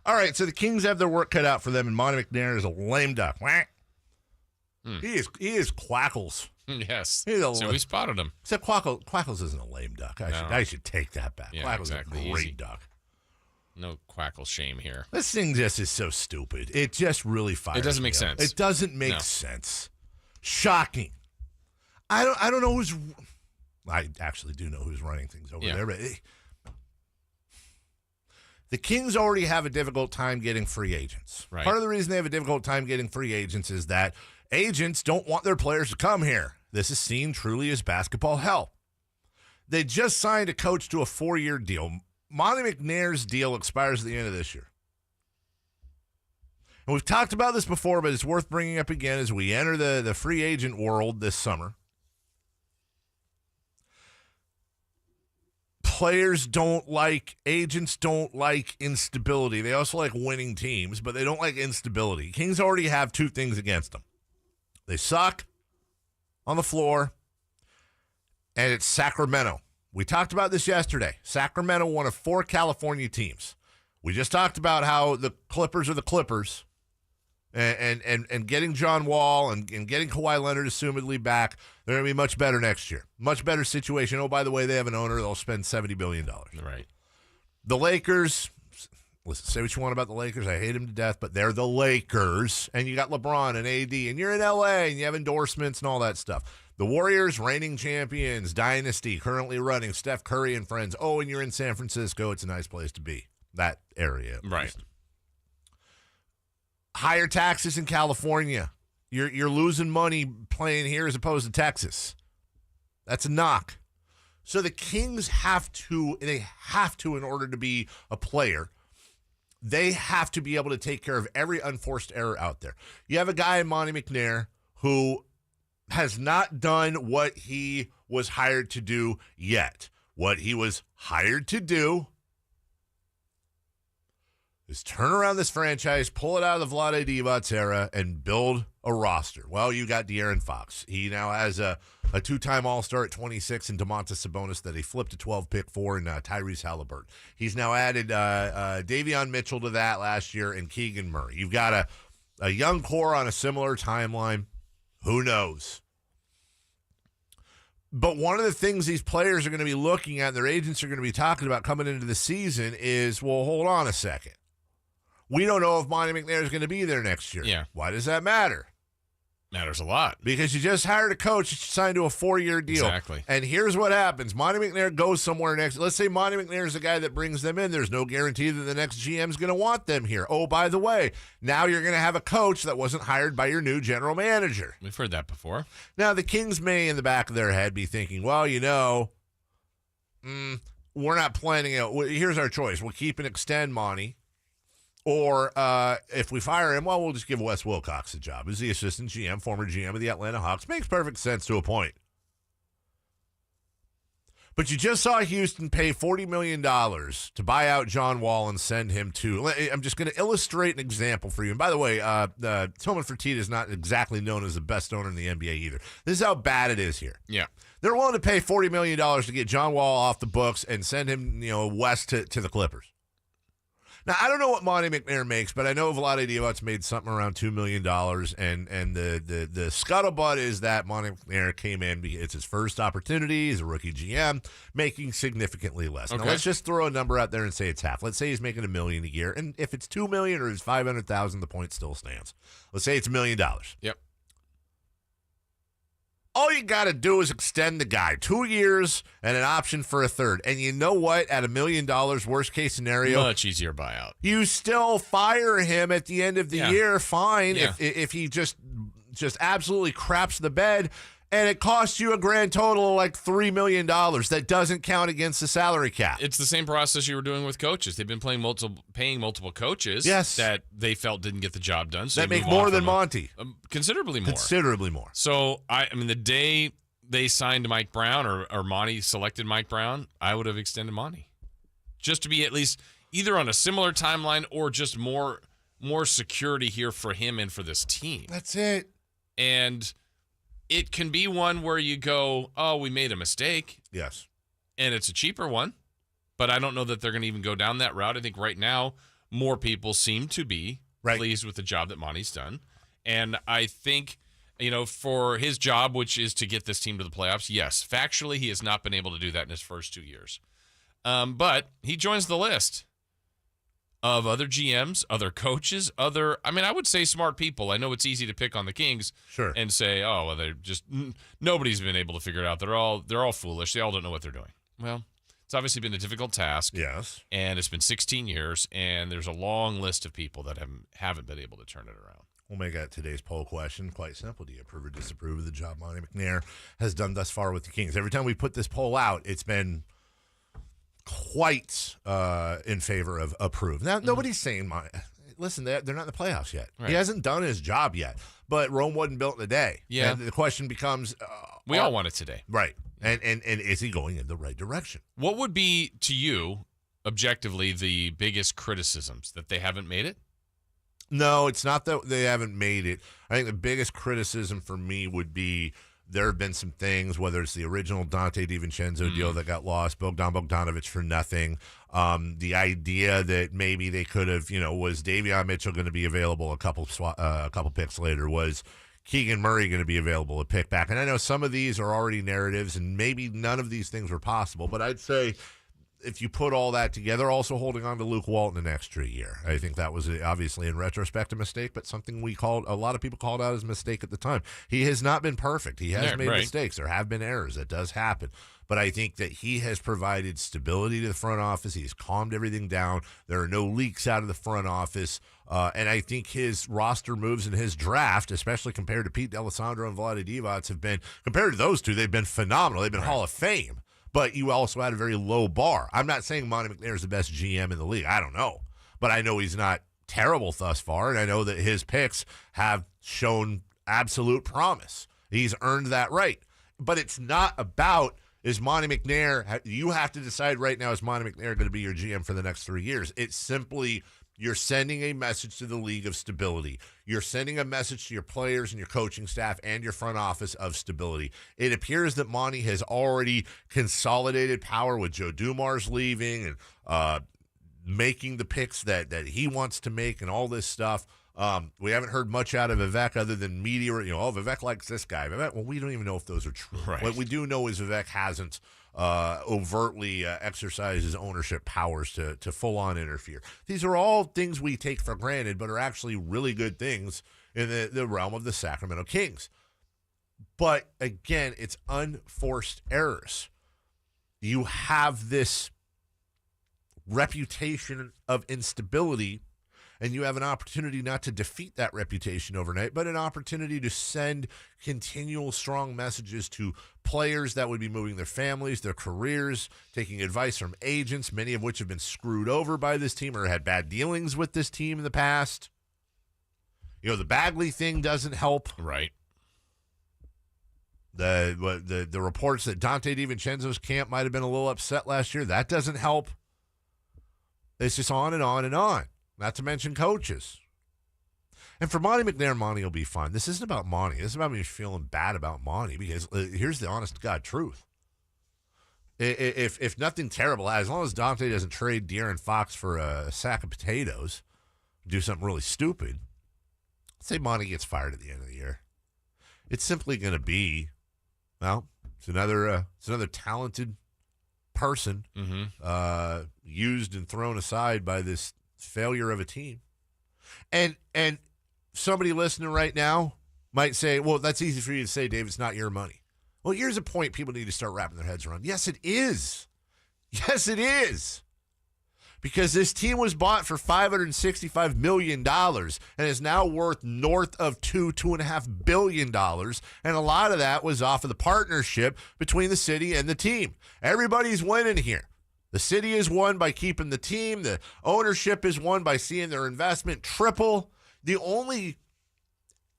All right, so the Kings have their work cut out for them, and Monte McNair is a lame duck. He is Quackles. Yes. So we spotted him. Except Quackles isn't a lame duck. I should take that back. Yeah, Quackles exactly. is a great Easy. duck. No Quackle shame here. This thing just is so stupid. It just really fires. It doesn't make me up. sense. It doesn't make sense. Shocking. I don't know who's. I actually do know who's running things over there, but the Kings already have a difficult time getting free agents. Right. Part of the reason they have a difficult time getting free agents is that agents don't want their players to come here. This is seen truly as basketball hell. They just signed a coach to a 4-year deal. Monte McNair's deal expires at the end of this year. And we've talked about this before, but it's worth bringing up again as we enter the free agent world this summer. Agents don't like instability. They also like winning teams, but they don't like instability. Kings already have two things against them. They suck on the floor, and it's Sacramento. We talked about this yesterday. Sacramento, one of 4 California teams. We just talked about how the Clippers are the Clippers, and getting John Wall and getting Kawhi Leonard assumedly back, they're going to be much better next year. Much better situation. Oh, by the way, they have an owner. They'll spend $70 billion. Right. The Lakers, listen, say what you want about the Lakers. I hate them to death, but they're the Lakers. And you got LeBron and AD, and you're in L.A., and you have endorsements and all that stuff. The Warriors, reigning champions, dynasty, currently running, Steph Curry and friends. Oh, and you're in San Francisco. It's a nice place to be. That area. Right. Least. Higher taxes in California. You're losing money playing here as opposed to Texas. That's a knock. So the Kings have to, in order to be a player, they have to be able to take care of every unforced error out there. You have a guy in Monte McNair who has not done what he was hired to do yet. What he was hired to do is turn around this franchise, pull it out of the Vlade Divac era, and build a roster. Well, you got De'Aaron Fox. He now has a 2-time All-Star at 26 and Domantas Sabonis that he flipped a 12-pick for, and Tyrese Halliburton. He's now added Davion Mitchell to that last year and Keegan Murray. You've got a young core on a similar timeline. Who knows? But one of the things these players are going to be looking at, their agents are going to be talking about coming into the season is, well, hold on a second. We don't know if Monte McNair is going to be there next year. Yeah. Why does that matter? Matters a lot. Because you just hired a coach that you signed to a 4-year deal. Exactly. And here's what happens. Monte McNair goes somewhere next. Let's say Monte McNair is the guy that brings them in. There's no guarantee that the next GM is going to want them here. Oh, by the way, now you're going to have a coach that wasn't hired by your new general manager. We've heard that before. Now, the Kings may, in the back of their head, be thinking, well, we're not planning it. Here's our choice. We'll keep and extend Monte. Or if we fire him, well, we'll just give Wes Wilcox a job as the assistant GM, former GM of the Atlanta Hawks. Makes perfect sense to a point. But you just saw Houston pay $40 million to buy out John Wall and send him to, I'm just going to illustrate an example for you. And by the way, Tillman Fertitta is not exactly known as the best owner in the NBA either. This is how bad it is here. Yeah. They're willing to pay $40 million to get John Wall off the books and send him, west to the Clippers. Now, I don't know what Monte McNair makes, but I know Vlade Divac made something around $2 million, and the scuttlebutt is that Monte McNair came in, it's his first opportunity, he's a rookie GM, making significantly less. Okay. Now, let's just throw a number out there and say it's half. Let's say he's making $1 million a year, and if it's $2 million or it's $500,000, the point still stands. Let's say it's $1 million. Yep. All you got to do is extend the guy 2 years and an option for a third. And you know what? At $1 million, worst case scenario, Much easier buyout. you still fire him at the end of the year. Fine. Yeah. If he just absolutely craps the bed, and it costs you a grand total of like $3 million. That doesn't count against the salary cap. It's the same process you were doing with coaches. They've been paying multiple coaches that they felt didn't get the job done. So that make more than Monty. Considerably more. Considerably more. So, I mean, the day they signed Mike Brown or Monty selected Mike Brown, I would have extended Monty. Just to be at least either on a similar timeline or just more security here for him and for this team. That's it. And it can be one where you go, oh, we made a mistake. Yes. And it's a cheaper one. But I don't know that they're going to even go down that route. I think right now more people seem to be Right. pleased with the job that Monty's done. And I think, for his job, which is to get this team to the playoffs, yes, factually, he has not been able to do that in his first 2 years. But he joins the list of other GMs, other coaches, I would say smart people. I know it's easy to pick on the Kings Sure. and say, oh, well, they're just nobody's been able to figure it out. They're all foolish. They all don't know what they're doing. Well, it's obviously been a difficult task. Yes. And it's been 16 years, and there's a long list of people that haven't been able to turn it around. We'll make today's poll question quite simple. Do you approve or disapprove of the job Monte McNair has done thus far with the Kings? Every time we put this poll out, it's been quite in favor of approve. Now, nobody's saying, listen, they're not in the playoffs yet. Right. He hasn't done his job yet, but Rome wasn't built in a day. Yeah. And the question becomes... we all want it today. Right. And is he going in the right direction? What would be, to you, objectively, the biggest criticisms? That they haven't made it? No, it's not that they haven't made it. I think the biggest criticism for me would be there have been some things, whether it's the original Dante DiVincenzo deal that got lost, Bogdan Bogdanovic for nothing. The idea that maybe they could have, was Davion Mitchell going to be available a couple picks later? Was Keegan Murray going to be available a pick back? And I know some of these are already narratives, and maybe none of these things were possible, but I'd say if you put all that together, also holding on to Luke Walton an extra year. I think that was obviously in retrospect a mistake, but something a lot of people called out as a mistake at the time. He has not been perfect. He has made mistakes. There have been errors. That does happen. But I think that he has provided stability to the front office. He's calmed everything down. There are no leaks out of the front office. And I think his roster moves and his draft, especially compared to Pete D'Alessandro and Vlade Divac, have been, compared to those two, they've been phenomenal. They've been Hall of Fame. But you also had a very low bar. I'm not saying Monte McNair is the best GM in the league. I don't know. But I know he's not terrible thus far, and I know that his picks have shown absolute promise. He's earned that right. But it's not about, is Monte McNair, you have to decide right now, is Monte McNair going to be your GM for the next 3 years? It's simply, you're sending a message to the league of stability. You're sending a message to your players and your coaching staff and your front office of stability. It appears that Monty has already consolidated power with Joe Dumars leaving and making the picks that he wants to make and all this stuff. We haven't heard much out of Vivek other than media. Vivek likes this guy. Vivek, well, we don't even know if those are true. Right. What we do know is Vivek hasn't overtly exercise his ownership powers to full-on interfere. These are all things we take for granted, but are actually really good things in the realm of the Sacramento Kings. But, again, it's unforced errors. You have this reputation of instability, and you have an opportunity not to defeat that reputation overnight, but an opportunity to send continual strong messages to players that would be moving their families, their careers, taking advice from agents, many of which have been screwed over by this team or had bad dealings with this team in the past. The Bagley thing doesn't help. Right. The reports that Dante DiVincenzo's camp might have been a little upset last year, that doesn't help. It's just on and on and on. Not to mention coaches. And for Monte McNair, Monty will be fine. This isn't about Monty. This is about me feeling bad about Monty because here's the honest to God truth. If nothing terrible, as long as Dante doesn't trade De'Aaron Fox for a sack of potatoes, do something really stupid, say Monty gets fired at the end of the year. It's simply going to be, it's another talented person used and thrown aside by this failure of a team. And somebody listening right now might say, well, that's easy for you to say, Dave, it's not your money. Well, here's a point people need to start wrapping their heads around. Yes, it is. Yes, it is. Because this team was bought for $565 million and is now worth north of $2.5 billion. And a lot of that was off of the partnership between the city and the team. Everybody's winning here. The city is won by keeping the team. The ownership is won by seeing their investment triple. The only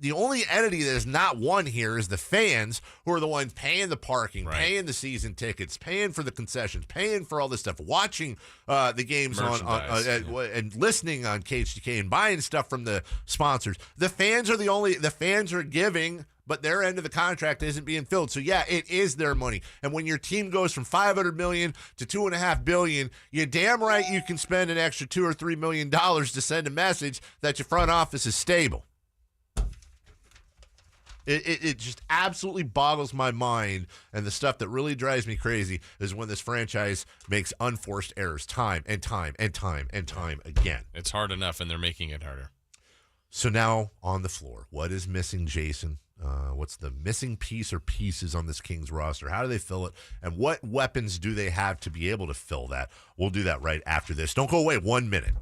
the only entity that is not won here is the fans, who are the ones paying the parking, Right. paying the season tickets, paying for the concessions, paying for all this stuff, watching the games and listening on KHTK and buying stuff from the sponsors. The fans are giving, but their end of the contract isn't being filled. So yeah, it is their money. And when your team goes from $500 million to $2.5 billion, you damn right you can spend an extra $2 or $3 million to send a message that your front office is stable. It just absolutely boggles my mind, and the stuff that really drives me crazy is when this franchise makes unforced errors time and time and time and time again. It's hard enough, and they're making it harder. So now on the floor, what is missing, Jason? What's the missing piece or pieces on this Kings roster? How do they fill it? And what weapons do they have to be able to fill that? We'll do that right after this. Don't go away 1 minute.